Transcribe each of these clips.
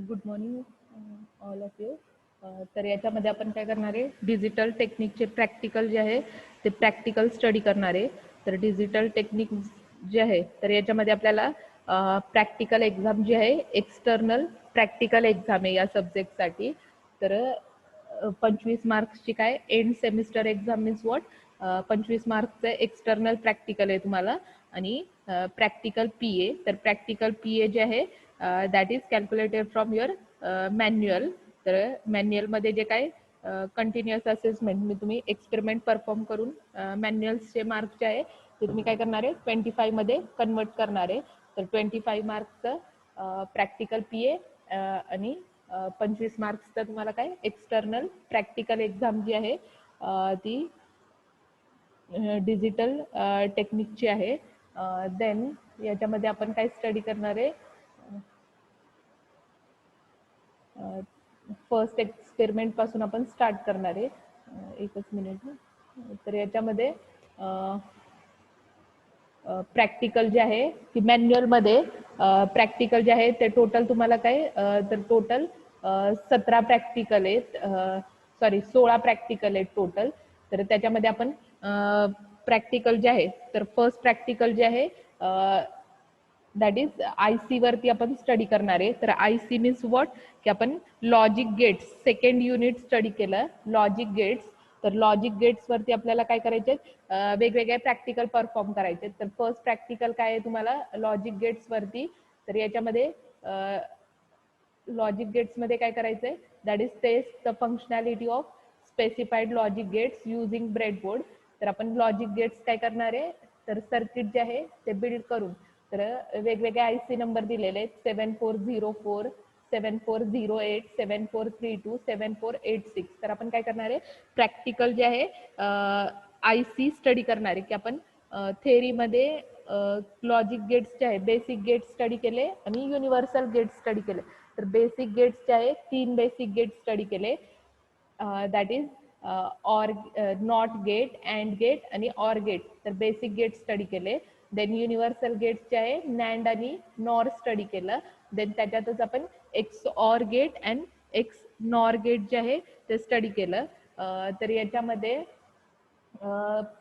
Good morning all of you. तर याच्यामध्ये आपण काय करणार आहे, डिजिटल टेक्निकचे प्रॅक्टिकल जे आहे ते प्रॅक्टिकल स्टडी करणार आहे. तर डिजिटल टेक्निक जे आहे तर याच्यामध्ये आपल्याला प्रॅक्टिकल एक्झाम जी आहे, एक्सटर्नल प्रॅक्टिकल एक्झाम आहे या सब्जेक्टसाठी. तर 25 मार्क्सची काय end semester exam means what, 25 मार्क्सचं एक्सटर्नल प्रॅक्टिकल आहे तुम्हाला. आणि प्रॅक्टिकल पी ए, तर प्रॅक्टिकल पी ए जे आहे that is calculated from your manual. तर मॅन्युअलमध्ये जे काय कंटिन्युअस असेसमेंट मी तुम्ही एक्सपेरिमेंट परफॉर्म करून मॅन्युअल्सचे मार्क्स जे आहे ते तुम्ही काय करणार आहे 25 मध्ये कन्वर्ट करणार आहे. तर 25 मार्क्सचं प्रॅक्टिकल पी ए आणि 25 मार्क्सचं तुम्हाला काय एक्सटर्नल प्रॅक्टिकल एक्झाम जी आहे ती डिजिटल टेक्निकची आहे. देन याच्यामध्ये आपण काय स्टडी करणार आहे, फर्स्ट एक्सपेरिमेंट पासून आपण स्टार्ट करणार आहे. एकच मिनिट. तर याच्यामध्ये प्रॅक्टिकल जे आहे की मॅन्युअलमध्ये प्रॅक्टिकल जे आहे ते टोटल तुम्हाला काय तर टोटल 17 प्रॅक्टिकल आहेत, सॉरी 16 प्रॅक्टिकल आहेत टोटल. तर त्याच्यामध्ये आपण प्रॅक्टिकल जे आहे तर फर्स्ट प्रॅक्टिकल जे आहे दॅट इज आय सी वरती आपण स्टडी करणार आहे. तर आय सी मीन्स वॉट, की आपण logic gates second unit study केलं लॉजिक गेट्स. तर लॉजिक गेट्स वरती आपल्याला काय करायचे, वेगवेगळे प्रॅक्टिकल परफॉर्म करायचे. तर फर्स्ट प्रॅक्टिकल काय आहे तुम्हाला लॉजिक गेट्स वरती. तर याच्यामध्ये लॉजिक गेट्स मध्ये काय करायचंय, that is test the functionality of specified logic gates using breadboard. तर आपण लॉजिक गेट्स काय करणार आहे, तर सर्किट जे आहे ते बिल्ड करून. तर वेगवेगळे आय सी नंबर दिलेले आहेत 7404, 7408, 7432, 7486. तर आपण काय करणार आहे प्रॅक्टिकल जे आहे आय सी स्टडी करणार आहे. की आपण थेअरीमध्ये लॉजिक गेट्स जे आहे बेसिक गेट स्टडी केले आणि युनिव्हर्सल गेट स्टडी केले. तर बेसिक गेट्स जे आहे 3 बेसिक गेट स्टडी केले, that is or not gate, and gate आणि ऑर गेट. तर बेसिक गेट स्टडी केले. देन युनिव्हर्सल गेट्स जे आहे नॅन्ड आणि नॉर स्टडी केलं. देन त्याच्यातच आपण X or gate and X nor gate जे आहे ते स्टडी केलं. तर याच्यामध्ये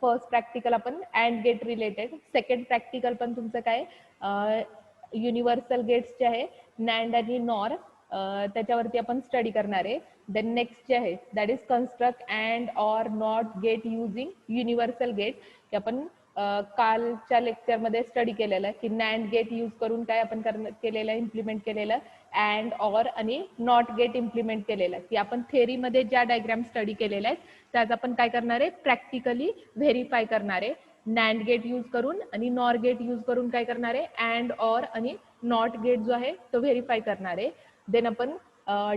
फर्स्ट प्रॅक्टिकल आपण and gate related, second practical पण तुमचं काय युनिव्हर्सल गेट्स जे आहे नॅन्ड आणि नॉर त्याच्यावरती आपण स्टडी करणार आहे. देन नेक्स्ट जे आहे that is construct and or not gate using universal gate. की आपण कालच्या लेक्चरमध्ये स्टडी केलेलं आहे की नॅन्ड गेट यूज करून काय आपण केलेलं इम्प्लिमेंट केलेलं अँड ऑर आणि नॉट गेट इम्प्लिमेंट केलेलं. की आपण थेअरीमध्ये ज्या डायग्राम स्टडी केलेल्या आहेत त्यात आपण काय करणार आहे प्रॅक्टिकली व्हेरीफाय करणार आहे. नॅन्ड गेट यूज करून आणि नॉर गेट यूज करून काय करणार आहे अँड ऑर आणि नॉट गेट जो आहे तो व्हेरीफाय करणार आहे. देन आपण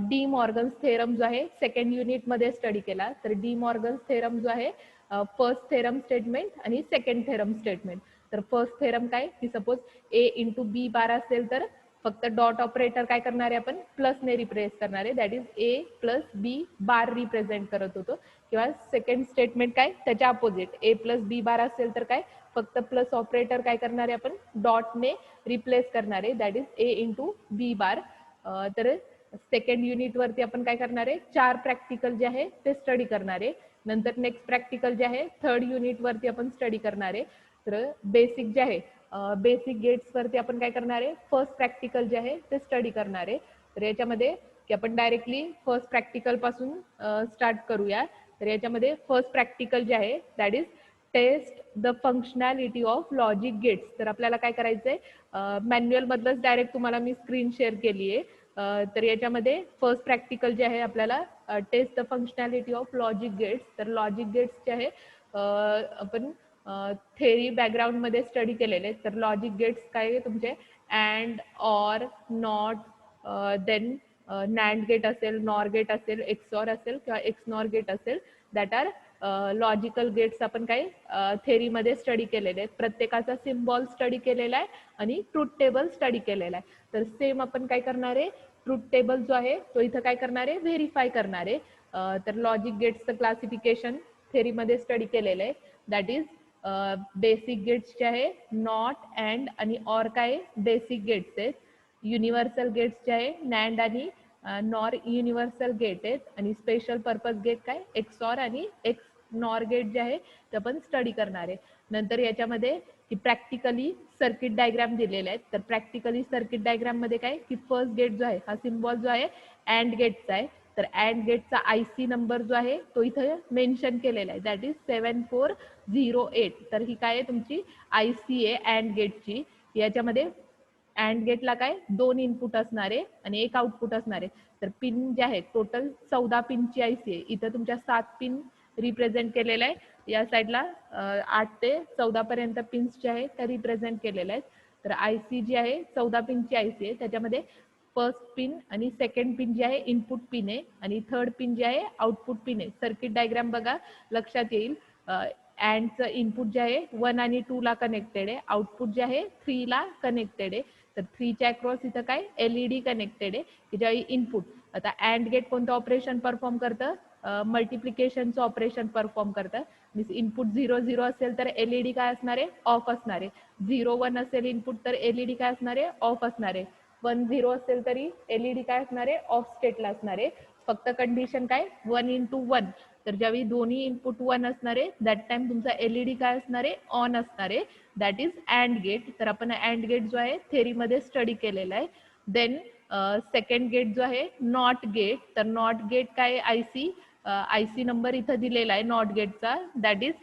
डी मॉर्गन्स थेरम जो आहे सेकंड युनिटमध्ये स्टडी केला. तर डी मॉर्गन्स थेरम जो आहे फर्स्ट थेरम स्टेटमेंट आणि सेकंड थेरम स्टेटमेंट. तर फर्स्ट थेरम काय की सपोज ए इंटू बी बार असेल तर फक्त डॉट ऑपरेटर काय करणार आहे आपण प्लसने रिप्रेझेंट करणार आहे, that is A plus B bar represent करत होतो. किंवा सेकंड स्टेटमेंट काय त्याच्या अपोजिट ए प्लस बी बार असेल तर काय फक्त प्लस ऑपरेटर काय करणार आहे आपण डॉटने रिप्लेस करणार आहे, that is A into B bar. तर सेकंड युनिट वरती आपण काय करणार आहे 4 प्रॅक्टिकल जे आहे ते स्टडी करणार आहे. नंतर नेक्स्ट प्रॅक्टिकल जे आहे थर्ड युनिट वरती आपण स्टडी करणार आहे. तर बेसिक जे आहे बेसिक गेट्स वरती आपण काय करणार आहे फर्स्ट प्रॅक्टिकल जे आहे ते स्टडी करणार आहे. तर याच्यामध्ये की आपण डायरेक्टली फर्स्ट प्रॅक्टिकल पासून स्टार्ट करूया. तर याच्यामध्ये फर्स्ट प्रॅक्टिकल जे आहे that is test the functionality of logic gates. तर आपल्याला काय करायचंय मॅन्युअल मधलंच डायरेक्ट तुम्हाला मी स्क्रीन शेअर केली आहे. तर याच्यामध्ये फर्स्ट प्रॅक्टिकल जे आहे आपल्याला test the functionality of logic gates. तर लॉजिक गेट्स जे आहे आपण थेअरी बॅकग्राऊंडमध्ये स्टडी केलेले. तर लॉजिक गेट्स काय तुमचे and or not, then nand gate असेल, नॉर गेट असेल, एक्सऑर असेल किंवा एक्स नॉर गेट असेल, दॅट आर लॉजिकल गेट्स आपण काय थेअरीमध्ये स्टडी केलेले आहेत. प्रत्येकाचा सिम्बॉल स्टडी केलेला आहे आणि ट्रूथ टेबल स्टडी केलेला आहे. तर सेम आपण काय करणार आहे ट्रूथ टेबल जो आहे तो इथं काय करणार आहे व्हेरीफाय करणार आहे. तर लॉजिक गेट्सचं क्लासिफिकेशन थेअरीमध्ये स्टडी केलेलं आहे, दॅट इज बेसिक गेट्स जे आहे नॉट अँड आणि ऑर काय बेसिक गेट्स आहेत. युनिव्हर्सल गेट्स जे आहे नॅन्ड आणि नॉर युनिव्हर्सल गेट आहेत आणि स्पेशल पर्पज गेट काय एक्सऑर आणि एक्स नॉर गेट जे आहे ते आपण स्टडी करणार आहे. नंतर याच्यामध्ये की प्रॅक्टिकली सर्किट डायग्राम दिलेले आहेत. तर प्रॅक्टिकली सर्किट डायग्राम मध्ये काय की फर्स्ट गेट जो आहे हा सिम्बॉल जो आहे अँड गेटचा आहे. तर अँड गेटचा IC नंबर जो आहे तो इथं मेन्शन केलेला आहे, दॅट इज 7408. तर ही काय आहे तुमची IC आहे अँड गेटची. याच्यामध्ये अँड गेटला काय 2 इनपुट असणारे आणि 1 आउटपुट असणारे. तर पिन जे आहे टोटल 14 पिनची IC आहे. इथं तुमच्या 7 पिन रिप्रेझेंट केलेल्या आहे. या साईडला 8 ते 14 पर्यंत पिन्स जे आहेत त्या रिप्रेझेंट केलेल्या आहेत. तर IC जी आहे 14 पिनची IC आहे. त्याच्यामध्ये फर्स्ट पिन आणि सेकंड पिन जी आहे इनपुट पिन आहे आणि थर्ड पिन जी आहे आउटपुट पिन आहे. सर्किट डायग्राम बघा लक्षात येईल. अँडचं इनपुट जे आहे 1 आणि 2 ला कनेक्टेड आहे, आउटपुट जे आहे 3 ला कनेक्टेड आहे. तर 3 च्या अक्रॉस इथं काय LED कनेक्टेड आहे की ज्यावेळी इनपुट. आता अँड गेट कोणतं ऑपरेशन परफॉर्म करतं, मल्टिप्लिकेशनचं ऑपरेशन परफॉर्म करतं. मीन्स इनपुट 0 0 असेल तर LED काय असणार आहे ऑफ असणार आहे. 0 1 असेल इनपुट तर LED काय असणार आहे ऑफ असणार आहे. 1 0 असेल तरी LED काय असणार आहे ऑफ स्टेटला असणार आहे. फक्त कंडिशन काय 1 into 1. तर ज्यावेळी दोन्ही इनपुट 1 असणार आहे दॅट टाइम तुमचा LED काय असणार आहे ऑन असणार आहे, दॅट इज अँड गेट. तर आपण अँड गेट जो आहे थेरीमध्ये स्टडी केलेला आहे. देन सेकंड गेट जो आहे नॉट गेट. तर नॉट गेट काय IC नंबर इथं दिलेला आहे नॉट गेटचा, दॅट इज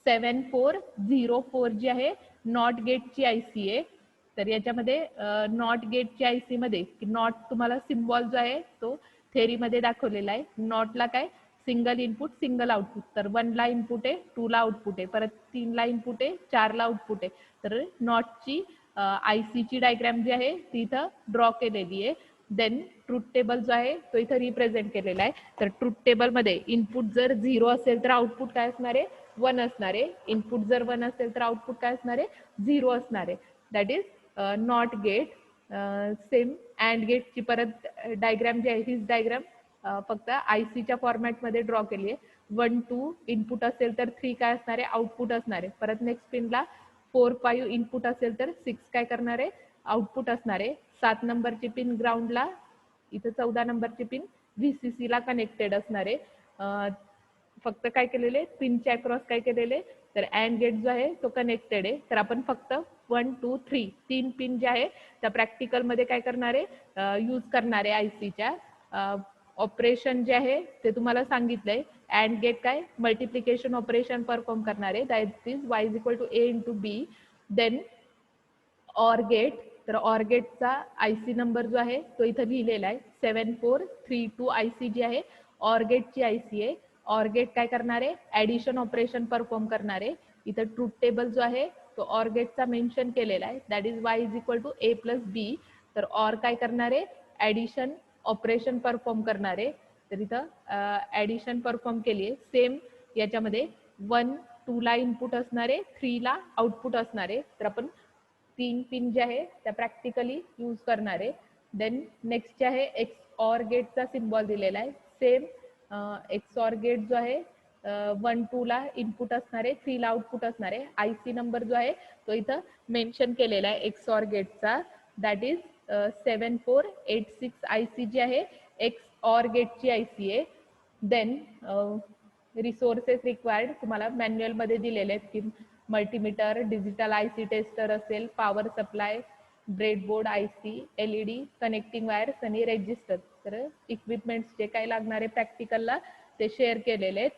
7404 जी आहे नॉट गेटची IC आहे. तर याच्यामध्ये नॉट गेटची IC मध्ये नॉट तुम्हाला सिम्बॉल जो आहे तो थेरीमध्ये दाखवलेला आहे. नॉटला काय सिंगल इनपुट सिंगल आउटपुट. तर 1 ला इनपुट आहे 2 ला आउटपुट आहे, परत 3 ला इनपुट आहे 4 ला आउटपुट आहे. तर नॉटची IC ची डायग्राम जी आहे ती इथं ड्रॉ केलेली आहे. देन ट्रूथ टेबल जो आहे तो इथं रिप्रेझेंट केलेला आहे. तर ट्रूथ टेबल मध्ये इनपुट जर 0 असेल तर आउटपुट काय असणार आहे 1 असणार आहे. इनपुट जर 1 असेल तर आउटपुट काय असणार आहे 0 असणार आहे, that is not gate. Same and गेटची परत डायग्राम जी आहे हीच डायग्राम फक्त ICच्या फॉर्मॅटमध्ये ड्रॉ केली आहे. 1 2 इनपुट असेल तर 3 काय असणार आहे आउटपुट असणार आहे. परत नेक्स्ट पिनला 4 5 इनपुट असेल तर 6 काय करणार आहे आउटपुट असणार आहे. 7 नंबरची पिन ग्राउंडला, इथं 14 नंबरची पिन VCC ला कनेक्टेड असणार आहे. फक्त काय केलेले पिनच्या अक्रॉस काय केलेले तर अँड गेट जो आहे तो कनेक्टेड आहे. तर आपण फक्त 1 2 3 3 पिन जे आहे त्या प्रॅक्टिकल मध्ये काय करणार आहे यूज करणार आहे ICच्या. ऑपरेशन जे आहे ते तुम्हाला सांगितलंय. अँड गेट काय मल्टिप्लिकेशन ऑपरेशन परफॉर्म करणार आहे, that is Y is equal to A into B. Then or gate. तर ऑर गेटचा IC नंबर जो आहे तो इथं लिहिलेला आहे 7432 IC जी आहे ऑर गेटची IC आहे. ऑर गेट काय करणार आहे ऍडिशन ऑपरेशन परफॉर्म करणार आहे. इथं ट्रूथ टेबल जो आहे तो ऑर गेटचा मेन्शन केलेला आहे, that is Y is equal to A plus B. तर ऑर काय करणार आहे ऍडिशन ऑपरेशन परफॉर्म करणार आहे. तर इथं ऍडिशन परफॉर्म केली आहे. सेम याच्यामध्ये 1 2 ला इनपुट असणार आहे 3 ला आउटपुट असणार आहे. तर आपण 3 पिन जे आहे त्या प्रॅक्टिकली यूज करणार आहे. देन नेक्स्ट जे आहे एक्स ऑर गेटचा सिम्बॉल दिलेला आहे. सेम एक्स ऑर गेट जो आहे 1 2 ला इनपुट असणार आहे 3 ला आउटपुट असणार आहे. IC नंबर जो आहे तो इथं मेन्शन केलेला आहे एक्स ऑर गेटचा, दॅट इज 7486 IC जी आहे एक्स ऑर गेटची IC आहे. देन रिसोर्सेस रिक्वायर्ड तुम्हाला मॅन्युअल मध्ये दिलेले आहेत की मल्टीमीटर, डिजिटल IC टेस्टर असेल, power supply, breadboard IC, LED, connecting wires आणि रेजिस्टर. तर इक्विपमेंट्स जे काय लागणार आहे प्रॅक्टिकलला ते शेअर केलेले आहेत.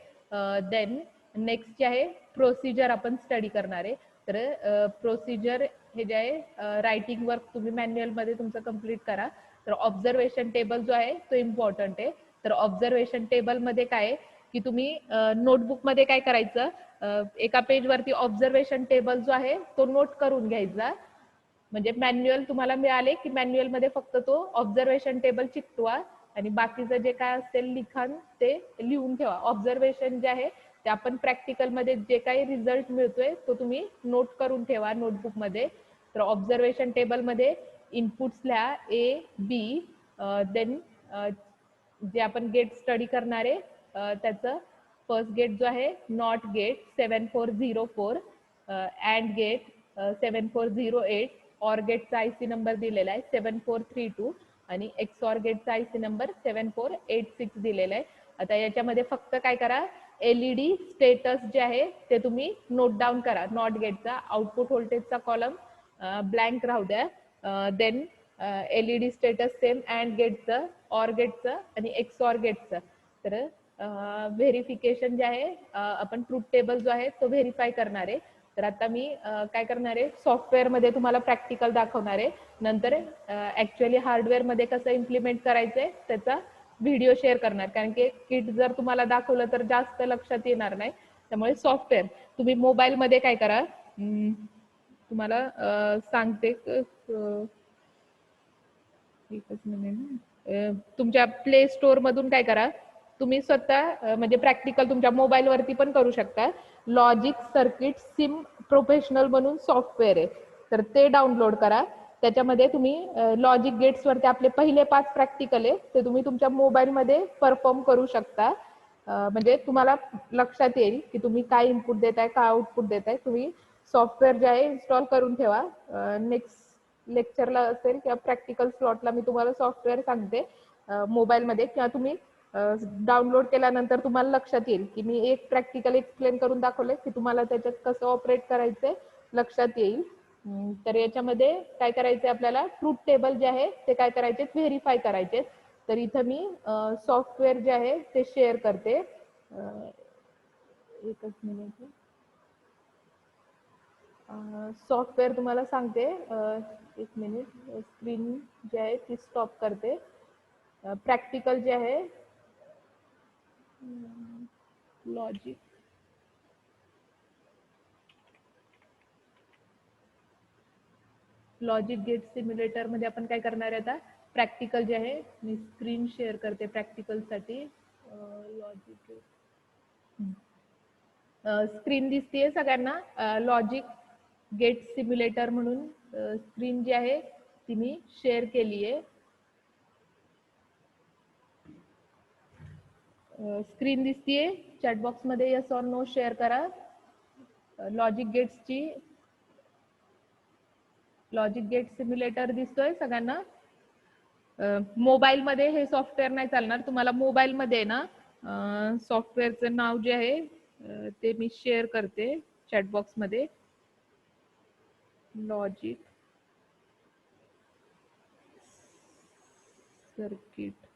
देन नेक्स्ट जे आहे प्रोसिजर आपण स्टडी करणार आहे. तर प्रोसिजर हे जे आहे रायटिंग वर्क तुम्ही मॅन्युअल मध्ये तुमचं कम्प्लीट करा. तर ऑब्झर्वेशन टेबल जो आहे तो इम्पॉर्टंट आहे. तर ऑब्झर्वेशन टेबल मध्ये काय आहे की तुम्ही नोटबुक मध्ये काय करायचं एका पेजवरती ऑब्झर्वेशन टेबल जो आहे तो नोट करून घ्यायचा. म्हणजे मॅन्युअल तुम्हाला मिळाले की मॅन्युअल मध्ये फक्त तो ऑब्झर्वेशन टेबल चिकटवा आणि बाकीचं जे काय असेल लिखाण ते लिहून ठेवा. ऑब्झर्वेशन जे आहे ते आपण प्रॅक्टिकल मध्ये जे काही रिझल्ट मिळतोय तो तुम्ही नोट करून ठेवा नोटबुक मध्ये. तर ऑब्झर्वेशन टेबल मध्ये इनपुट्स लिहा A B. देन जे आपण गेट स्टडी करणार आहे त्याचं फर्स्ट गेट जो आहे not gate 7404, and gate 7408, or गेटचा आयसी नंबर दिलेला आहे 7432 आणि एक्सऑर गेटचा आयसी नंबर 7486 दिलेला आहे. आता याच्यामध्ये फक्त काय करा, एलईडी स्टेटस जे आहे ते तुम्ही नोट डाऊन करा. नॉट गेटचा आउटपुट व्होल्टेजचा कॉलम ब्लँक राहू द्या. Then LED status same and गेटचं, ऑर गेटचं आणि एक्सऑर गेटचं. तर व्हेरिफिकेशन जे आहे आपण ट्रूथ टेबल जो आहे तो व्हेरीफाय करणार आहे. तर आता मी काय करणार आहे, सॉफ्टवेअरमध्ये तुम्हाला प्रॅक्टिकल दाखवणार आहे. नंतर ॲक्च्युअली हार्डवेअरमध्ये कसं इम्प्लिमेंट करायचं आहे त्याचा व्हिडिओ शेअर करणार. कारण की किट जर तुम्हाला दाखवलं तर जास्त लक्षात येणार नाही. त्यामुळे सॉफ्टवेअर तुम्ही मोबाईलमध्ये काय करा, तुम्हाला सांगते, एकच मिनिट. तुमच्या प्ले स्टोअर मधून काय करा, तुम्ही स्वतः म्हणजे प्रॅक्टिकल तुमच्या मोबाईल वरती पण करू शकता. लॉजिक सर्किट सिम प्रोफेशनल म्हणून सॉफ्टवेअर आहे, तर ते डाउनलोड करा. त्याच्यामध्ये तुम्ही लॉजिक गेट्स वरती आपले पहिले 5 प्रॅक्टिकल आहे ते तुम्ही तुमच्या मोबाईलमध्ये परफॉर्म करू शकता. म्हणजे तुम्हाला लक्षात येईल की तुम्ही काय इनपुट देताय, काय आउटपुट देताय. तुम्ही सॉफ्टवेअर जे आहे इन्स्टॉल करून ठेवा. नेक्स्ट लेक्चरला असेल किंवा प्रॅक्टिकल स्लॉटला मी तुम्हाला सॉफ्टवेअर सांगते मोबाईलमध्ये, किंवा तुम्ही डाउनलोड केल्यानंतर तुम्हाला लक्षात येईल की मी एक प्रॅक्टिकल एक्सप्लेन करून दाखवले की तुम्हाला त्याच्यात कसं ऑपरेट करायचंय लक्षात येईल. तर याच्यामध्ये काय करायचंय आपल्याला, ट्रूथ टेबल जे आहे ते काय करायचे, व्हेरीफाय करायचे. तर इथं मी सॉफ्टवेअर जे आहे ते शेअर करते. एकच मिनिट. सॉफ्टवेअर तुम्हाला सांगते, एक मिनिट. स्क्रीन जी आहे ती स्टॉप करते. प्रॅक्टिकल जे आहे लॉजिक गेट सिम्युलेटर मध्ये आपण काय करणार आहे आता, प्रॅक्टिकल जे आहे मी स्क्रीन शेअर करते प्रॅक्टिकल साठी. लॉजिक स्क्रीन दिसतेय सगळ्यांना. लॉजिक गेट सिम्युलेटर म्हणून स्क्रीन जी आहे ती मी शेअर केली आहे. स्क्रीन दिसतीये चॅट बॉक्स मध्ये, यस ऑर नो शेअर करा. लॉजिक गेट सिम्युलेटर दिसतोय सगळ्यांना. मोबाईल मध्ये हे सॉफ्टवेअर नाही चालणार. तुम्हाला मोबाईल मध्ये ना सॉफ्टवेअरचं नाव जे आहे ते मी शेअर करते चॅट बॉक्स मध्ये. लॉजिक सर्किट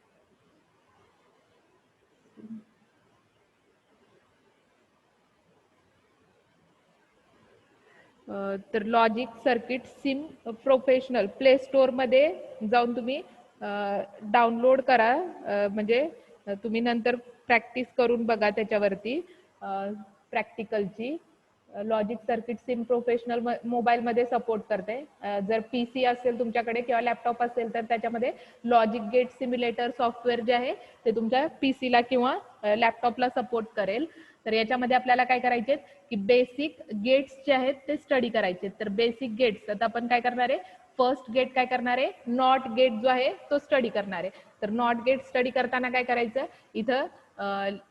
तर logic circuit sim professional play store मध्ये जाऊन तुम्ही डाउनलोड करा. म्हणजे तुम्ही नंतर प्रॅक्टिस करून बघा त्याच्यावरती प्रॅक्टिकलची. Logic circuit sim professional mobile मध्ये सपोर्ट करते. जर पीसी असेल तुमच्याकडे किंवा लॅपटॉप असेल तर त्याच्यामध्ये लॉजिक गेट सिम्युलेटर सॉफ्टवेअर जे आहे ते तुमच्या पीसीला किंवा लॅपटॉपला सपोर्ट करेल. तर याच्यामध्ये आपल्याला काय करायचे की बेसिक गेट्स जे आहेत ते स्टडी करायचे. तर बेसिक गेट्स आता आपण काय करणार आहे, फर्स्ट गेट काय करणार आहे, नॉट गेट जो आहे तो स्टडी करणार आहे. तर नॉट गेट स्टडी करताना काय करायचं, इथं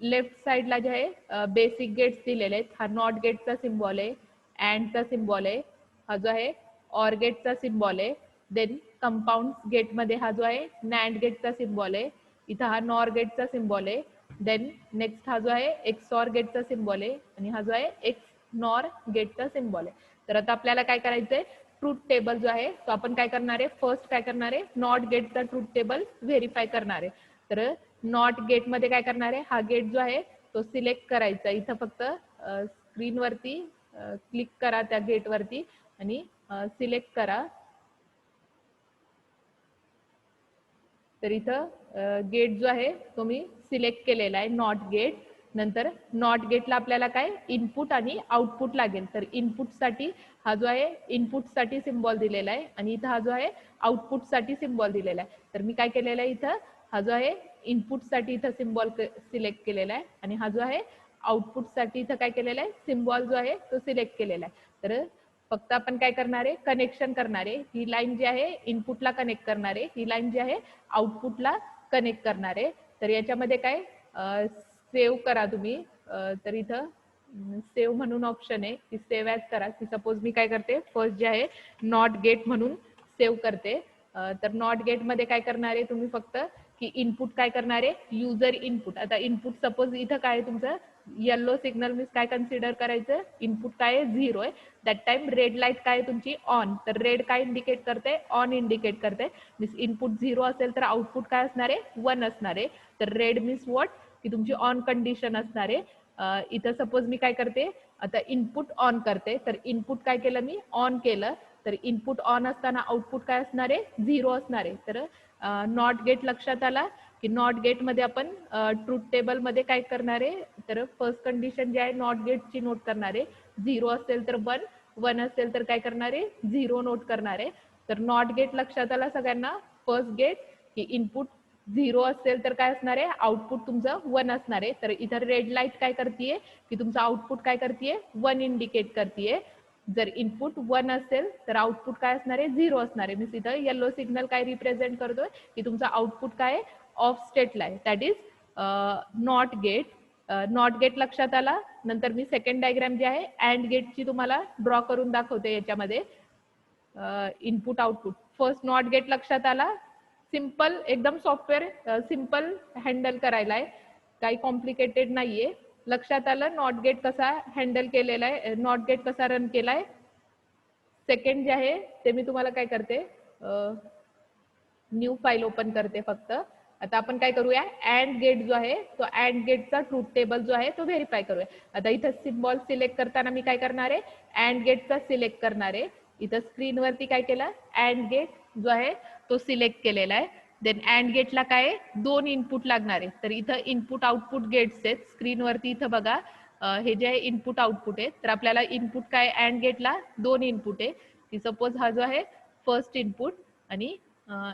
लेफ्ट साइडला जे आहे बेसिक गेट्स दिलेले आहेत. हा नॉट गेटचा सिम्बॉल आहे, अँडचा सिम्बॉल आहे, हा जो आहे ऑर गेटचा सिम्बॉल आहे. देन कंपाऊंड गेटमध्ये हा जो आहे नॅन्ड गेटचा सिम्बॉल आहे. इथं हा नॉर गेटचा सिम्बॉल आहे. देन नेक्स्ट हा जो आहे एक्सऑर गेटचा सिम्बॉल आहे आणि हा जो आहे एक्स नॉर गेटचा सिम्बॉल आहे. तर आता आपल्याला काय करायचंय, ट्रूथ टेबल जो आहे तो आपण काय करणार आहे, फर्स्ट काय करणार आहे, नॉट गेटचा ट्रूथ टेबल व्हेरीफाय करणार आहे. तर नॉट गेट मध्ये काय करणार आहे, हा गेट जो आहे तो सिलेक्ट करायचा. इथं फक्त स्क्रीनवरती क्लिक करा त्या गेटवरती आणि सिलेक्ट करा. तर इथं गेट जो आहे तो मी सिलेक्ट केलेला आहे, नॉट गेट. नंतर नॉट गेटला आपल्याला काय इनपुट आणि आउटपुट लागेल. तर इनपुटसाठी हा जो आहे इनपुटसाठी सिम्बॉल दिलेला आहे आणि इथं हा जो आहे आउटपुटसाठी सिम्बॉल दिलेला आहे. तर मी काय केलेलं आहे, इथं हा जो आहे इनपुटसाठी इथं सिम्बॉल सिलेक्ट केलेला आहे आणि हा जो आहे आउटपुटसाठी इथं काय केलेलं आहे, सिम्बॉल जो आहे तो सिलेक्ट केलेला आहे. तर फक्त आपण काय करणार आहे, कनेक्शन करणार आहे. ही लाईन जी आहे इनपुटला कनेक्ट करणार आहे, ही लाईन जी आहे आउटपुटला कनेक्ट करणार आहे. तर याच्यामध्ये काय सेव्ह करा तुम्ही. तर इथं सेव्ह म्हणून ऑप्शन आहे की सेव्ह ॲज करा, की सपोज मी काय करते फर्स्ट जे आहे नॉट गेट म्हणून सेव्ह करते. तर नॉट गेट मध्ये काय करणार आहे तुम्ही फक्त की इनपुट काय करणार आहे युजर इनपुट. आता इनपुट सपोज इथं काय आहे तुमचं येल्लो सिग्नल मीन्स काय कन्सिडर करायचं इनपुट काय आहे 0 आहे. दॅट टाइम रेड लाईट काय आहे तुमची ऑन, तर रेड काय इंडिकेट करते ऑन इंडिकेट करते. मीन्स इनपुट 0 असेल तर आउटपुट काय असणार आहे 1 असणार आहे. तर रेड मीन्स वॉट की तुमची ऑन कंडिशन असणार आहे. इथं सपोज मी काय करते आता इनपुट ऑन करते, तर इनपुट काय केलं मी ऑन केलं, तर इनपुट ऑन असताना आउटपुट काय असणार आहे 0 असणार आहे. तर नॉट गेट लक्षात आला की नॉट गेट मध्ये आपण ट्रूथ टेबल मध्ये काय करणार आहे, तर फर्स्ट कंडिशन जी आहे नॉट गेटची नोट करणार आहे. 0 असेल तर 1, 1 असेल तर काय करणार आहे 0 नोट करणार आहे. तर नॉट गेट लक्षात आला सगळ्यांना. फर्स्ट गेट की इनपुट 0 असेल तर काय असणार आहे आउटपुट तुमचं 1 असणार आहे. तर इथं रेड लाईट काय करतेय की तुमचं आउटपुट काय करतेय 1 इंडिकेट करतेय. जर इनपुट 1 असेल तर आउटपुट काय असणार आहे 0 असणार आहे. मीन्स इथं येलो सिग्नल काय रिप्रेझेंट करतोय की तुमचा आउटपुट काय ऑफ स्टेटला आहे, that is not gate. Not gate लक्षात आला. नंतर मी सेकंड डायग्राम जी आहे अँड गेटची तुम्हाला ड्रॉ करून दाखवते याच्यामध्ये. Input output first not gate लक्षात आला. सिंपल एकदम सॉफ्टवेअर सिंपल हँडल करायला आहे, काही कॉम्प्लिकेटेड नाहीये. लक्षात आलं नॉट गेट कसा हँडल केलेला आहे, नॉट गेट कसा रन केलाय. सेकंड जे आहे ते मी तुम्हाला काय करते न्यू फाईल ओपन करते फक्त. आता आपण काय करूया अँड गेट जो आहे तो अँड गेटचा ट्रूथ टेबल जो आहे तो व्हेरीफाय करूया. आता इथं सिम्बॉल सिलेक्ट करताना मी काय करणार आहे अँड गेटचा सिलेक्ट करणार आहे. इथं स्क्रीनवरती काय केलं अँड गेट जो आहे तो सिलेक्ट केलेला आहे. देन अँड गेटला काय दोन इनपुट लागणार आहे. तर इथं इनपुट आउटपुट गेट्स आहेत स्क्रीनवरती. इथं बघा हे जे आहे इनपुट आउटपुट आहे. तर आपल्याला इनपुट काय अँड गेटला दोन इनपुट आहे की सपोज हा जो आहे फर्स्ट इनपुट आणि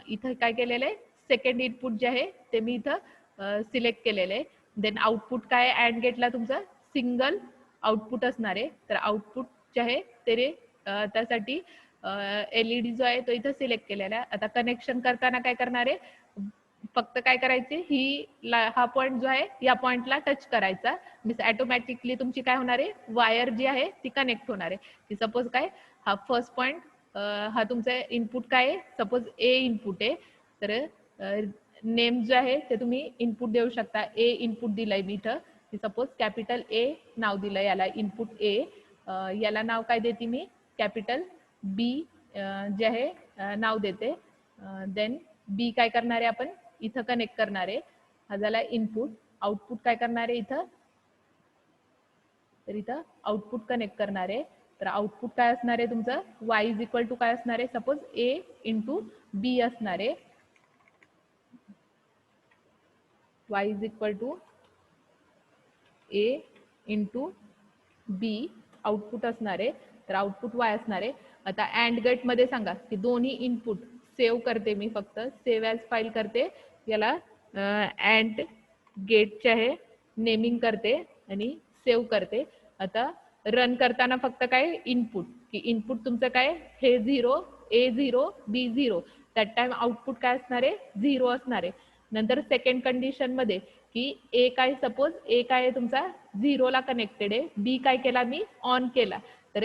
इथं काय केलेलं आहे सेकंड इनपुट जे आहे ते मी इथं सिलेक्ट केलेलं आहे. देन आउटपुट काय अँड गेटला तुमचं सिंगल आउटपुट असणार आहे. तर आउटपुट जे आहे ते त्यासाठी एलईडी जो आहे तो इथं सिलेक्ट केलेला आहे. आता कनेक्शन करताना काय करणार आहे फक्त काय करायचे ही हा पॉईंट जो आहे या पॉईंटला टच करायचा. मीन्स ऑटोमॅटिकली तुमची काय होणार आहे वायर जी आहे ती कनेक्ट होणार आहे. की सपोज काय हा फर्स्ट पॉईंट हा तुमचा इनपुट काय आहे सपोज ए इनपुट आहे. तर नेम जो आहे ते तुम्ही इनपुट देऊ शकता. ए इनपुट दिलंय मी इथं की सपोज कॅपिटल ए नाव दिलंय याला इनपुट ए. याला नाव काय देते मी कॅपिटल बी जे आहे नाव देते. देन बी काय करणार आहे आपण इथं कनेक्ट करणार आहे. हा झाला इनपुट. आउटपुट काय करणार आहे इथं तर इथं आउटपुट कनेक्ट करणार आहे. तर आउटपुट काय असणार आहे तुमचं y इज इक्वल टू काय असणार आहे सपोज a इंटू बी असणार आहे. y is equal to a into B output असणार आहे. तर आउटपुट y असणार आहे. आता अँड गेट मध्ये सांगा की दोन्ही इनपुट सेव्ह करते मी फक्त सेव्ह ॲज फाईल करते. याला अँड गेटचे आहे नेमिंग करते आणि सेव्ह करते. आता रन करताना फक्त काय इनपुट की इनपुट तुमचं काय हे 0 A0 B0 that time output काय असणार आहे 0 असणार आहे. नंतर सेकंड कंडिशन मध्ये की ए काय सपोज ए काय आहे तुमचा 0 ला कनेक्टेड आहे. बी काय केला मी ऑन केला. तर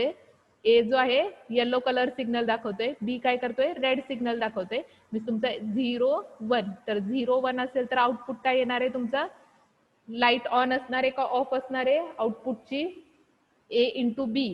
ए जो आहे येलो कलर सिग्नल दाखवतोय, बी काय करतोय रेड सिग्नल दाखवतोय. मी तुमचा 0 1 तर 0 1 असेल तर आउटपुट काय येणार आहे तुमचा लाईट ऑन असणार आहे का ऑफ असणार आहे आउटपुटची ए इंटू बी.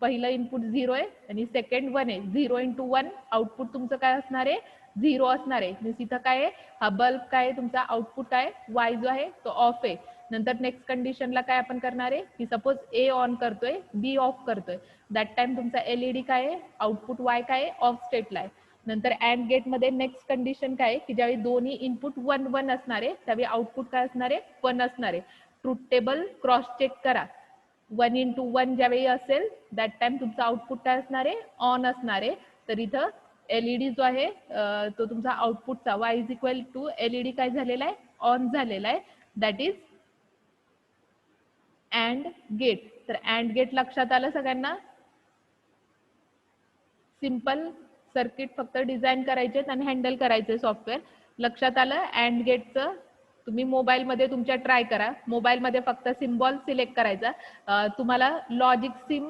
पहिलं इनपुट 0 आहे आणि सेकंड 1 आहे. 0 इंटू 1 आउटपुट तुमचं काय असणार आहे 0 असणार आहे. मीन्स इथं काय आहे हा बल्ब काय आहे तुमचा आउटपुट काय वाय जो आहे तो ऑफ आहे. नंतर नेक्स्ट कंडिशनला काय आपण करणार आहे की सपोज ए ऑन करतोय बी ऑफ करतोय दॅट टाइम तुमचा एलईडी काय आहे आउटपुट वाय काय आहे ऑफ स्टेटला आहे. नंतर अँड गेट मध्ये नेक्स्ट कंडिशन काय आहे की ज्यावेळी दोन्ही इनपुट 1 1 असणार आहे त्यावेळी आउटपुट काय असणार आहे 1 असणार आहे. ट्रूथ टेबल क्रॉस चेक करा. 1 इंटू 1 ज्यावेळी असेल दॅट टाइम तुमचा आउटपुट काय असणार आहे ऑन असणार आहे. तर इथं एलईडी जो आहे तो तुमचा आउटपुटचा Y is equal to LED काय झालेला आहे ऑन झालेला आहे. That is and gate. तर अँड गेट लक्षात आलं सगळ्यांना. सिंपल सर्किट फक्त डिझाईन करायचे आणि हँडल करायचे सॉफ्टवेअर. लक्षात आलं अँड गेटचं तुम्ही मोबाईलमध्ये तुमच्या ट्राय करा. मोबाईलमध्ये फक्त सिम्बॉल सिलेक्ट करायचा. तुम्हाला लॉजिक सिम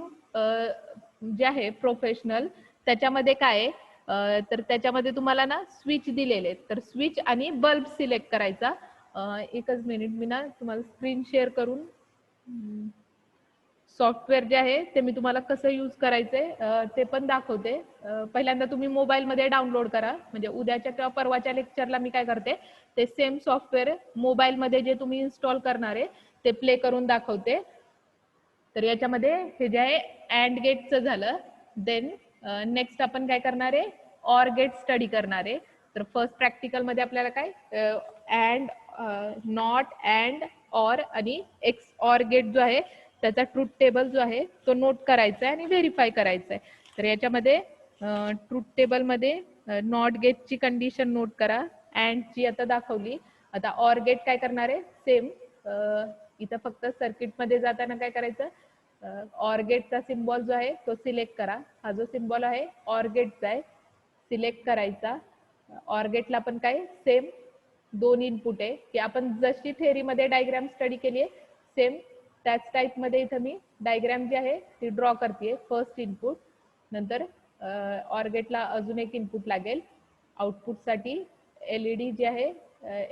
जे आहे प्रोफेशनल त्याच्यामध्ये काय आहे, तर त्याच्यामध्ये तुम्हाला ना स्विच दिलेले, तर स्विच आणि बल्ब सिलेक्ट करायचा. एकच मिनिट, मी ना तुम्हाला स्क्रीन शेअर करून सॉफ्टवेअर जे आहे ते मी तुम्हाला कसं यूज करायचंय ते पण दाखवते. पहिल्यांदा तुम्ही मोबाईलमध्ये डाउनलोड करा, म्हणजे उद्याच्या किंवा परवाच्या लेक्चरला मी काय करते ते सेम सॉफ्टवेअर मोबाईलमध्ये जे तुम्ही इन्स्टॉल करणार आहे ते प्ले करून दाखवते. तर याच्यामध्ये हे जे आहे अँड गेटचं झालं. देन नेक्स्ट आपण काय करणार आहे, ऑर गेट स्टडी करणार आहे. तर फर्स्ट प्रॅक्टिकल मध्ये आपल्याला काय अँड, नॉट, अँड, ऑर आणि एक्स ऑर गेट जो आहे त्याचा ट्रूथ टेबल जो आहे तो नोट करायचा आहे आणि व्हेरीफाय करायचा आहे. तर याच्यामध्ये ट्रूथ टेबल मध्ये नॉट गेटची कंडिशन नोट करा, अँडची आता दाखवली. आता ऑर गेट काय करणार आहे, सेम इथं फक्त सर्किट मध्ये जाताना काय करायचं, ऑर गेटचा सिम्बॉल जो आहे तो सिलेक्ट करा. हा जो सिम्बॉल आहे ऑर गेटचा आहे, सिलेक्ट करायचा. ऑर गेटला पण काय सेम दोन इनपुट आहे, की आपण जशी थेअरीमध्ये डायग्राम स्टडी केली आहे सेम त्याच टाइप मध्ये इथं मी डायग्राम जी आहे ती ड्रॉ करते. फर्स्ट इनपुट, नंतर ऑर गेटला अजून एक इनपुट लागेल. आउटपुटसाठी एलईडी जी आहे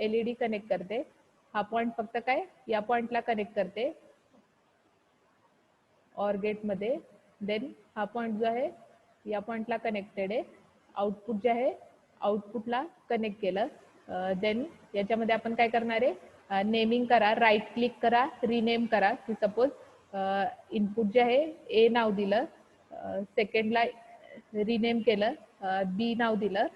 एलईडी कनेक्ट करते. हा पॉइंट फक्त काय या पॉइंटला कनेक्ट करते ऑर गेट मध्ये. देन हा पॉइंट जो आहे या पॉइंटला कनेक्टेड आहे. आउटपुट जे आहे आउटपुटला कनेक्ट केलं. देन याच्यामध्ये आपण काय करणार आहे, नेमिंग करा, राईट क्लिक करा, रिनेम करा. की सपोज इनपुट जे आहे ए नाव दिलं, सेकंडला रिनेम केलं, बी नाव दिलं.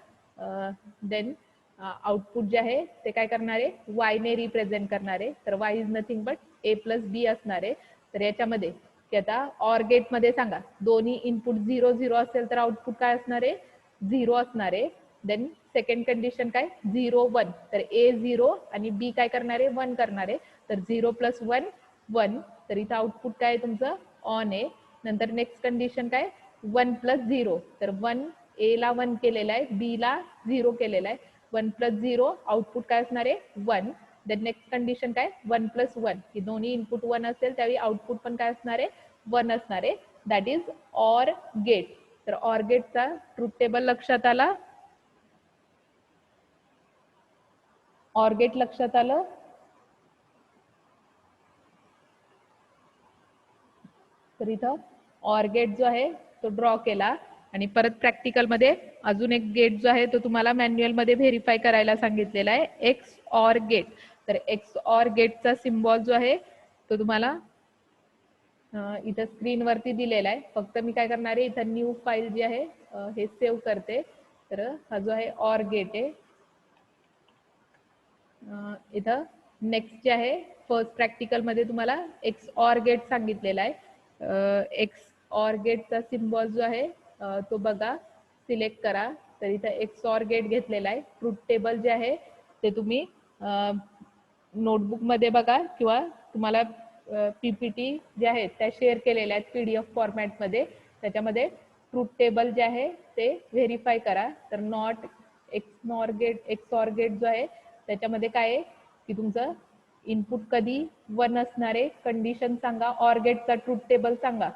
देन आउटपुट जे आहे ते काय करणार आहे, वायने रिप्रेझेंट करणार आहे. तर Y is nothing but A plus B असणार आहे. तर याच्यामध्ये की आता ऑर गेट मध्ये सांगा दोन्ही इनपुट 0 0 असेल तर आउटपुट काय असणार आहे, 0 असणार आहे. देन सेकंड कंडिशन काय 0 1, तर ए 0 आणि बी काय करणार आहे 1 करणार आहे. तर 0 प्लस 1 1, तर इथं आउटपुट काय तुमचं ऑन आहे. नंतर नेक्स्ट कंडिशन काय 1 प्लस 0, तर 1 ए ला 1 केलेला आहे, बी ला 0 केलेला आहे. 1 प्लस 0 आउटपुट काय असणार आहे 1. देन नेक्स्ट कंडिशन काय 1 प्लस 1, की दोन्ही इनपुट 1 असेल त्यावेळी आउटपुट पण काय असणार आहे 1 असणार आहे. That is or gate. तर ऑर गेटचा ट्रूथ टेबल लक्षात आला, ऑर गेट लक्षात आलं. तर इथं ऑर गेट जो आहे तो ड्रॉ केला आणि परत प्रॅक्टिकल मध्ये अजून एक गेट जो आहे तो तुम्हाला मॅन्युअल मध्ये व्हेरीफाय करायला सांगितलेला आहे, एक्स ऑर गेट. तर एक्स ऑर गेटचा सिम्बॉल जो आहे तो तुम्हाला इथं स्क्रीन वरती दिलेला आहे. फक्त मी काय करणार आहे इथं न्यू फाईल जी आहे हे सेव्ह करते. तर हा जो आहे ऑर गेट आहे. इथं नेक्स्ट जे आहे फर्स्ट प्रॅक्टिकल मध्ये तुम्हाला एक्स ऑर गेट सांगितलेला आहे. एक्स ऑर गेटचा सिम्बॉल जो आहे तो बघा, सिलेक्ट करा. तर इथं एक्स ऑर गेट घेतलेला आहे. ट्रूथ टेबल जे आहे ते तुम्ही नोटबुक मध्ये बघा किंवा तुम्हाला पीपीटी जे आहेत त्या शेअर केलेल्या आहेत पीडीएफ फॉर्मॅट मध्ये, त्याच्यामध्ये ट्रूथ टेबल जे आहे ते व्हेरीफाय करा. तर नॉट एक्स ऑर गेट जो आहे त्याच्यामध्ये काय आहे की तुमचं इनपुट कधी 1 असणार आहे, कंडिशन सांगा, ऑर गेटचा ट्रूथ टेबल सांगा.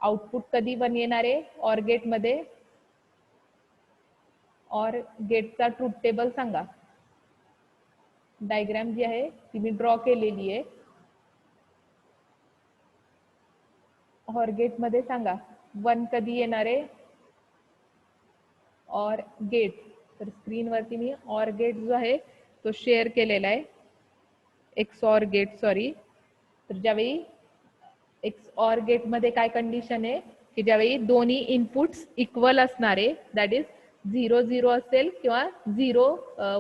आउटपुट कधी 1 येणार आहे ऑर गेट मध्ये, ऑर गेटचा ट्रूथ टेबल सांगा. डायग्राम जी आहे ती मी ड्रॉ केलेली आहे. ऑर गेट मध्ये सांगा 1 कधी येणार आहे ऑर गेट. तर स्क्रीन वरती मी ऑर गेट जो आहे तो शेअर केलेला आहे, एक्स ऑर गेट सॉरी. तर ज्यावेळी एक्स ऑर गेट मध्ये काय कंडिशन आहे की ज्यावेळी दोन्ही इनपुट्स इक्वल असणार आहे, दॅट इज 0 0 असेल किंवा 0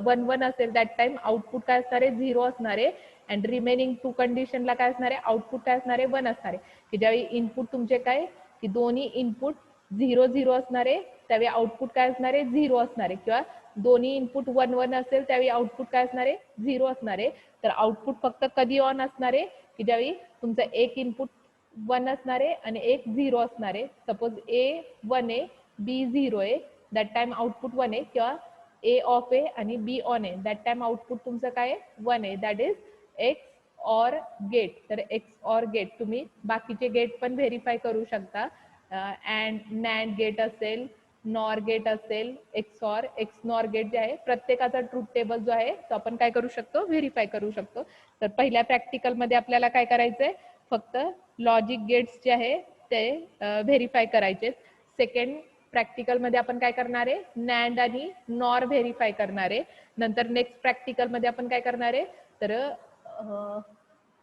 1 1 असेल, दॅट टाइम आउटपुट काय असणार आहे 0 असणार आहे. अँड रिमेनिंग 2 कंडिशनला काय असणार आहे आउटपुट काय असणार आहे 1 असणार आहे. की ज्यावेळी इनपुट तुमचे काय की दोन्ही इनपुट 0 0 असणार आहे त्यावेळी आउटपुट काय असणार आहे 0 असणार आहे, किंवा दोन्ही इनपुट 1 1 असेल त्यावेळी आउटपुट काय असणार आहे 0 असणार आहे. तर आउटपुट फक्त कधी ऑन असणार आहे की ज्यावेळी तुमचं एक इनपुट 1 असणार आहे आणि एक 0 असणार आहे. सपोज ए 1 आहे बी 0 आहे, दॅट टाइम आउटपुट 1 आहे, किंवा ए ऑफ ए आणि B on A, that time output तुमचं काय आहे 1 आहे, that is X or gate. तर एक्स ऑर गेट तुम्ही बाकीचे गेट पण व्हेरीफाय करू शकता. अँड नॅन्ड गेट असेल, नॉर गेट असेल, एक्स नॉर गेट जे आहे प्रत्येकाचा ट्रूथ टेबल जो आहे तो आपण काय करू शकतो, व्हेरीफाय करू शकतो. तर पहिल्या प्रॅक्टिकलमध्ये आपल्याला काय करायचंय, फक्त लॉजिक गेट्स जे आहे ते व्हेरीफाय करायचे. सेकंड प्रॅक्टिकलमध्ये आपण काय करणार आहे, नॅन्ड आणि नॉर व्हेरीफाय करणार आहे. नंतर नेक्स्ट प्रॅक्टिकलमध्ये आपण काय करणार आहे, तर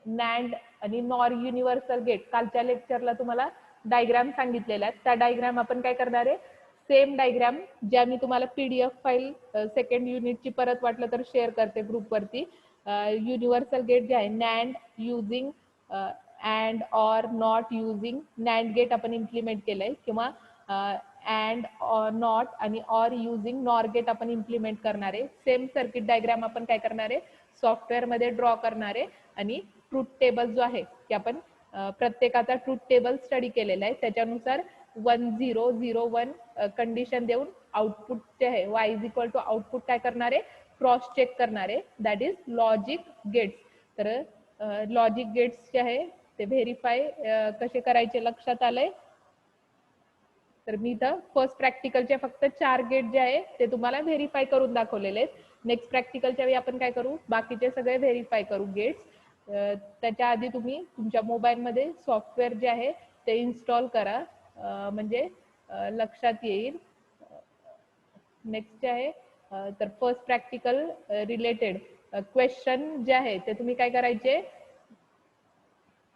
नॅन्ड आणि नॉर युनिव्हर्सल गेट, कालच्या लेक्चरला तुम्हाला डायग्राम सांगितलेला आहे, त्या डायग्राम आपण काय करणार आहे, सेम डायग्राम ज्या मी तुम्हाला PDF फाईल सेकंड युनिटची परत वाटलं तर शेअर करते ग्रुपवरती. युनिव्हर्सल गेट जे आहे nand using and or not using nand gate आपण इम्प्लिमेंट केलंय, किंवा अँड नॉट आणि ऑर युझिंग नॉर गेट आपण इम्प्लिमेंट करणार आहे. सेम सर्किट डायग्राम आपण काय करणार आहे, सॉफ्टवेअरमध्ये ड्रॉ करणार आहे. आणि ट्रूथ टेबल जो आहे की आपण प्रत्येकाचा ट्रूथ टेबल स्टडी केलेला आहे, त्याच्यानुसार 1001 कंडिशन देऊन आउटपुट जे आहे y is equal to output काय करणार आहे, क्रॉस चेक करणार आहे, दॅट इज लॉजिक गेट्स. तर लॉजिक गेट्स जे आहे ते व्हेरीफाय कसे करायचे लक्षात आलंय. तर मी इथं फर्स्ट प्रॅक्टिकलचे फक्त 4 गेट जे आहे ते तुम्हाला व्हेरीफाय करून दाखवलेले आहेत. नेक्स्ट प्रॅक्टिकलच्या वेळी आपण काय करू, बाकीचे सगळे व्हेरीफाय करू गेट्स. त्याच्या आधी तुम्ही तुमच्या मोबाईलमध्ये सॉफ्टवेअर जे आहे ते इन्स्टॉल करा, म्हणजे लक्षात येईल. नेक्स्ट जे आहे तर फर्स्ट प्रॅक्टिकल रिलेटेड क्वेश्चन जे आहे ते तुम्ही काय करायचे,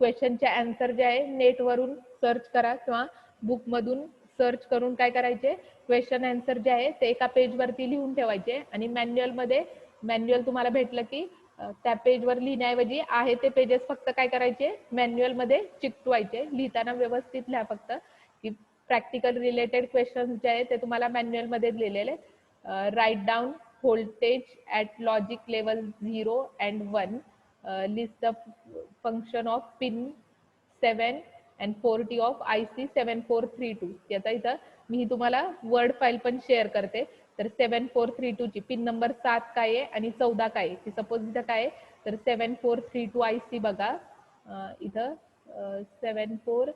क्वेश्चनचे आन्सर जे आहे नेटवरून सर्च करा किंवा बुकमधून सर्च करून काय करायचे, क्वेश्चन आन्सर जे आहे ते एका पेजवरती लिहून ठेवायचे. आणि मॅन्युअल तुम्हाला भेटलं की त्या पेजवर लिहिण्याऐवजी आहे ते पेजेस फक्त काय करायचे, मॅन्युअलमध्ये चिकटवायचे. लिहिताना व्यवस्थित लिहा फक्त, की प्रॅक्टिकल रिलेटेड क्वेश्चन जे आहे ते तुम्हाला मॅन्युअलमध्ये लिहिलेले. Write down voltage at logic level 0 and 1, list the function of pin 7 and 40 of IC 7432. याचा इथं मी तुम्हाला वर्ड फाईल पण शेअर करते. तर 7432 ची पिन नंबर 7 काय आहे आणि 14 काय आहे, की सपोज इथं काय आहे, तर 7432 IC बघा, इथं 74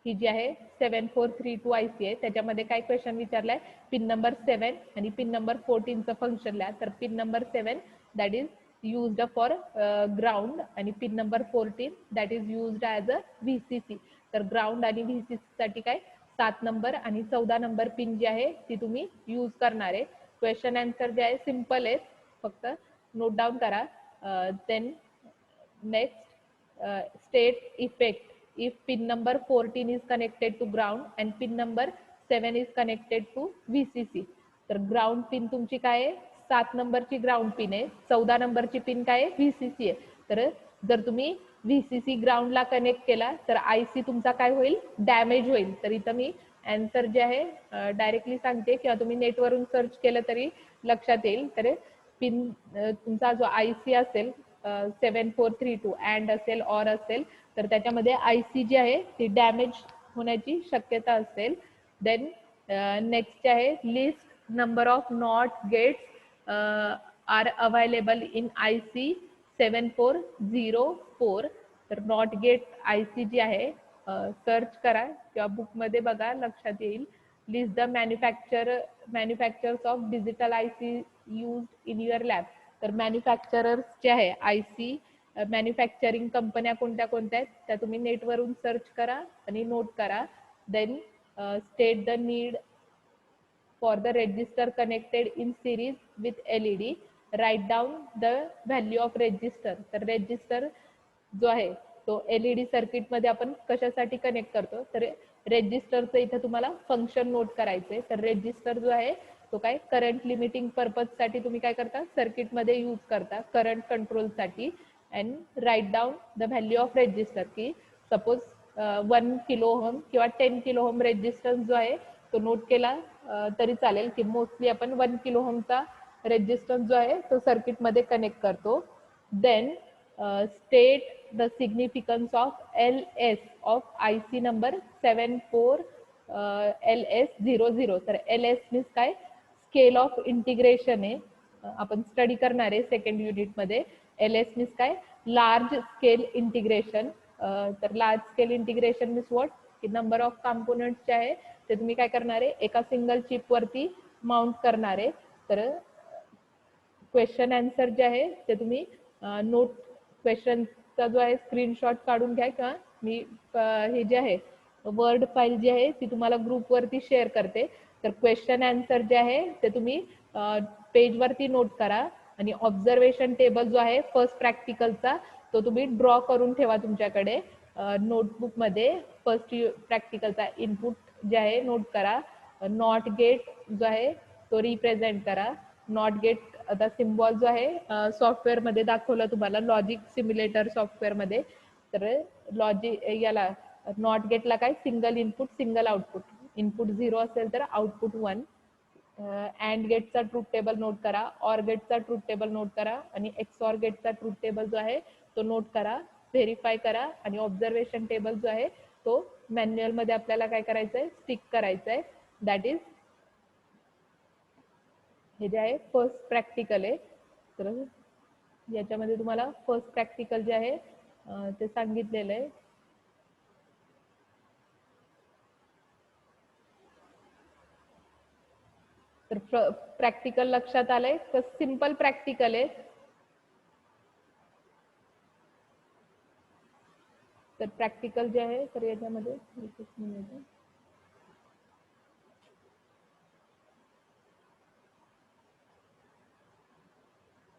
ही जी आहे 7432 IC आहे, त्याच्यामध्ये काय क्वेश्चन विचारलाय, पिन नंबर 7 आणि पिन नंबर 14चं फंक्शन लिहा. तर pin number 7 that is used for ground आणि pin number 14 that is used as a VCC. तर ग्राउंड आणि VCC साठी काय 7 नंबर आणि 14 नंबर पिन जी आहे ती तुम्ही यूज करणार आहे. क्वेश्चन आन्सर जे आहे सिम्पल आहे, फक्त नोट डाऊन करा. Then next state effect if pin number 14 is connected to ground and pin number 7 is connected to VCC. तर ग्राउंड पिन तुमची काय आहे, 7 नंबरची ग्राउंड पिन आहे, 14 नंबरची पिन काय आहे, VCC आहे. तर जर तुम्ही VCC ग्राउंडला कनेक्ट केला तर IC तुमचा काय होईल, डॅमेज होईल. तर इथं मी आन्सर जे आहे डायरेक्टली सांगते, किंवा तुम्ही नेटवरून सर्च केलं तरी लक्षात येईल. तर पिन तुमचा जो IC असेल 7432 अँड असेल ऑर असेल, तर त्याच्यामध्ये IC जी आहे ती डॅमेज होण्याची शक्यता असेल. देन नेक्स्ट आहे list number of not gates are available in IC 7404. तर नॉट गेट IC जी आहे सर्च करा किंवा बुकमध्ये बघा, लक्षात येईल. List the manufacturers of digital IC used in your lab. तर मॅन्युफॅक्चरर्स जे आहे IC मॅन्युफॅक्चरिंग कंपन्या कोणत्या कोणत्या आहेत त्या तुम्ही नेटवरून सर्च करा आणि नोट करा. Then state the need for the resistor connected in series with LED. Write down the value of resistor. तर रेजिस्टर जो आहे तो LED सर्किटमध्ये आपण कशासाठी कनेक्ट करतो, तर रेजिस्टरचं इथं तुम्हाला फंक्शन नोट करायचंय. तर रेजिस्टर जो आहे तो काय करंट लिमिटिंग पर्पजसाठी तुम्ही काय करता, सर्किटमध्ये यूज करता करंट कंट्रोलसाठी. And write down the value of resistor, की सपोज 1 किलो ओहम किंवा 10 किलो ओहम रेजिस्टन्स जो आहे तो नोट केला तरी चालेल, की मोस्टली आपण 1 किलो ओहमचा रेजिस्टन्स जो आहे तो सर्किटमध्ये कनेक्ट करतो. Then state the significance of LS of IC number 7404 LS00. तर LS मीन्स काय, स्केल ऑफ इंटिग्रेशन आहे. आपण स्टडी करणार आहे सेकंड युनिटमध्ये. LS मीन्स काय, लार्ज स्केल इंटिग्रेशन. तर large scale integration means what, की नंबर ऑफ कॉम्पोनंट्स जे आहे ते तुम्ही काय करणार आहे, एका सिंगल चिपवरती माउंट करणार आहे. तर क्वेश्चन आन्सर जे आहे ते तुम्ही नोट, क्वेश्चनचा जो आहे स्क्रीनशॉट काढून घ्या, किंवा मी हे जे आहे वर्ड फाईल जी आहे ती तुम्हाला ग्रुपवरती शेअर करते. तर क्वेश्चन आन्सर जे आहे ते तुम्ही पेजवरती नोट करा, आणि ऑब्झर्वेशन टेबल जो आहे फर्स्ट प्रॅक्टिकलचा तो तुम्ही ड्रॉ करून ठेवा तुमच्याकडे नोटबुकमध्ये. फर्स्ट प्रॅक्टिकलचा इनपुट जे आहे नोट करा. नॉट गेट जो आहे तो रिप्रेझेंट करा. नॉट गेट आता सिम्बॉल जो आहे सॉफ्टवेअरमध्ये दाखवला तुम्हाला, लॉजिक सिम्युलेटर सॉफ्टवेअरमध्ये. तर याला नॉट गेटला काय, single input single output. Input 0 असेल तर आउटपुट 1. अँड गेटचा ट्रूथ टेबल नोट करा. ऑर गेटचा ट्रूथ टेबल नोट करा. आणि एक्सऑर गेटचा ट्रूथ टेबल जो आहे तो नोट करा, व्हेरीफाय करा. आणि ऑब्झर्वेशन टेबल जो आहे तो मॅन्युअलमध्ये आपल्याला काय करायचं आहे, स्टिक करायचं आहे. दॅट इज हे जे आहे फर्स्ट प्रॅक्टिकल आहे. तर याच्यामध्ये तुम्हाला फर्स्ट प्रॅक्टिकल जे आहे ते सांगितलेलं आहे. तर प्रॅक्टिकल लक्षात आलंय, तर सिंपल प्रॅक्टिकल आहे. तर प्रॅक्टिकल जे आहे तर याच्यामध्ये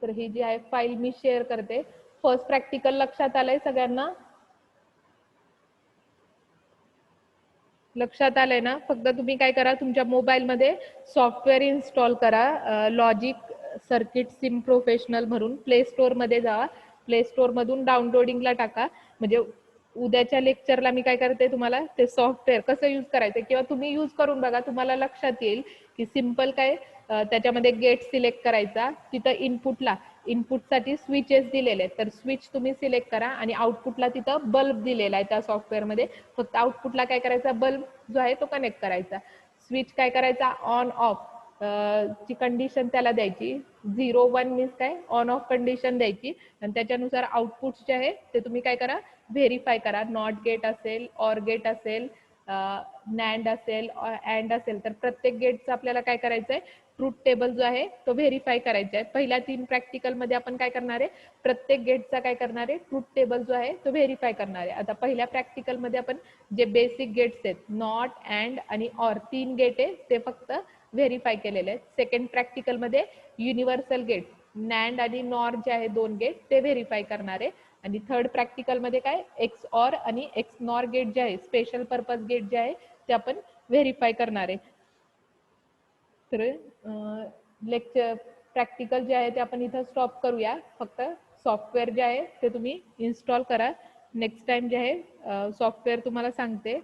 तर ही जी आहे फाईल मी शेअर करते. फर्स्ट प्रॅक्टिकल लक्षात आलंय सगळ्यांना? लक्षात आलंय ना? फक्त तुम्ही काय करा, तुमच्या मोबाईलमध्ये सॉफ्टवेअर इन्स्टॉल करा, लॉजिक सर्किट सिम प्रोफेशनल म्हणून. प्ले स्टोअरमध्ये जा, प्ले स्टोअरमधून डाउनलोडिंगला टाका. म्हणजे उद्याच्या लेक्चरला मी काय करते, तुम्हाला ते सॉफ्टवेअर कसं यूज करायचं किंवा तुम्ही यूज करून बघा, तुम्हाला लक्षात येईल की सिम्पल काय, त्याच्यामध्ये गेट सिलेक्ट करायचा. तिथं इनपुटसाठी स्विचेस दिलेले आहेत, तर स्विच तुम्ही सिलेक्ट करा. आणि आउटपुटला तिथं बल्ब दिलेला आहे त्या सॉफ्टवेअरमध्ये. फक्त आउटपुटला काय करायचा, बल्ब जो आहे तो कनेक्ट करायचा. स्विच काय करायचा, ऑन ऑफ ची कंडिशन त्याला द्यायची. 0-1 मीन्स काय, ऑन ऑफ कंडिशन द्यायची. आणि त्याच्यानुसार आउटपुट जे आहे ते तुम्ही काय करा, व्हेरीफाय करा. नॉट गेट असेल, ऑर गेट असेल, नॅन्ड असेल, अँड असेल, तर प्रत्येक गेटचं आपल्याला काय करायचं आहे, ट्रूथ टेबल जो आहे तो व्हेरीफाय करायचा आहे. पहिल्या 3 प्रॅक्टिकलमध्ये आपण काय करणार आहे, प्रत्येक गेटचा काय करणार आहे, ट्रूथ टेबल जो आहे तो व्हेरीफाय करणार आहे. आता पहिल्या प्रॅक्टिकलमध्ये आपण जे बेसिक गेट्स आहेत, नॉट, अँड आणि ऑर 3 गेट आहे ते फक्त व्हेरीफाय केलेले आहेत. सेकंड प्रॅक्टिकलमध्ये युनिव्हर्सल गेट, नॅन्ड आणि नॉर जे आहे 2 गेट ते व्हेरीफाय करणार आहे. आणि थर्ड प्रॅक्टिकलमध्ये काय, एक्स ऑर आणि एक्स नॉर गेट जे आहे, स्पेशल पर्पज गेट जे आहे ते आपण व्हेरीफाय करणार आहे. तर लेक्चर प्रॅक्टिकल जे आहे ते आपण इथं स्टॉप करूया. फक्त सॉफ्टवेअर जे आहे ते तुम्ही इन्स्टॉल करा. नेक्स्ट टाइम जे आहे सॉफ्टवेअर तुम्हाला सांगते.